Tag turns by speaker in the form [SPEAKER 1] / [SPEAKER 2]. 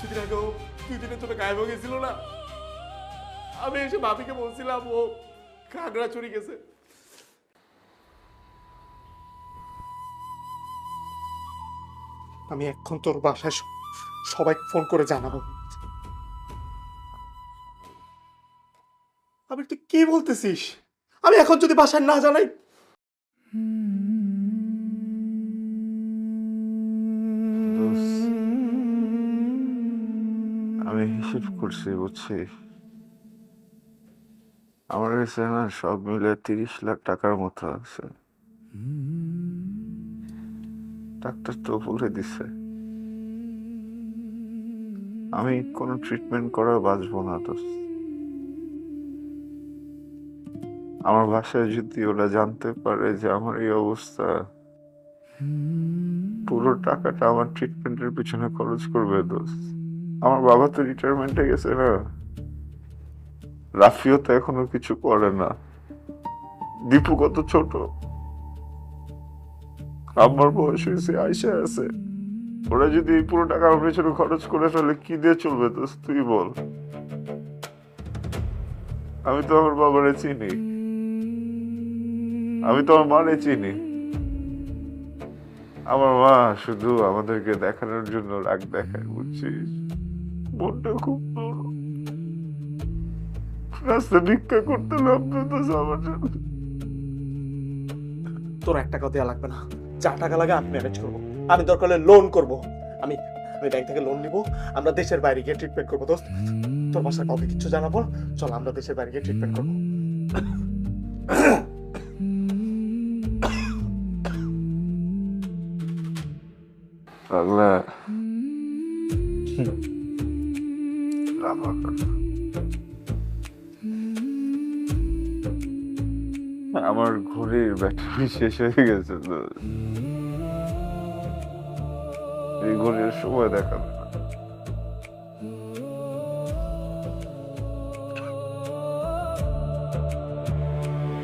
[SPEAKER 1] কিছুদিন আগেও 2 দিনের জন্য গায়েব হয়ে গেছিল না, আমি এসে ভাবিকে বলছিলাম ও খাগড়াছড়ি গেছে। আমি এখন তোর বাসায় সবাইকে ফোন করে জানাবো। আমি তুই কি বলতেছিস? আমি এখন যদি বাসায় না জানাই?
[SPEAKER 2] আমি হিসেব করছি, বুঝছিস, আমার কাছে না সব মিলে 30 লাখ টাকার মতো আছে। ডাক্তার তো বলে দিছে আমি কোনো ট্রিটমেন্ট করে বাঁচবো না। তো আমার বাসায় যদি ওরা জানতে পারে যে আমার এই অবস্থা, পুরো টাকাটা আমার ট্রিটমেন্টের পিছনে খরচ করবে। দোস্ত, আমার বাবা তো রিটায়ারমেন্টে গেছে না, রাফিও তো এখনো কিছু করে না, দীপু কত ছোট, আমার বয়স হয়েছে, আয়সা আছে। ওরা যদি এই পুরো টাকা আমার পেছনে খরচ করে ফেলে কি দিয়ে চলবে? দোস্ত তুই বল। আমি তো আমার বাবারে চিনি, আমি তো আমার মারে চিনি। আমার মা শুধু আমাদেরকে দেখানোর জন্য রাগ দেখায়, বুঝছিস, মনটা খুব বড়। রাস্তা ভিক্ষা করতে নামতো তো আমার জন্য।
[SPEAKER 1] তোর 1 টাকাও দেওয়া লাগবে না, যা টাকা লাগে আমি ম্যানেজ করবো। আমি দরকার হলে লোন করবো। আমি আমি ব্যাংক থেকে লোন নিবো, আমরা দেশের বাইরে গিয়ে ট্রিটমেন্ট করবো। দোস্ত, তোর বাসার কাউকে কিছু জানাবো, চল আমরা দেশের বাইরে গিয়ে ট্রিটমেন্ট করবো।
[SPEAKER 2] পাগলা, আমার ঘড়ির ব্যাটারি শেষ হয়ে গেছে তো, এই ঘড়ির সময় দেখাবে না।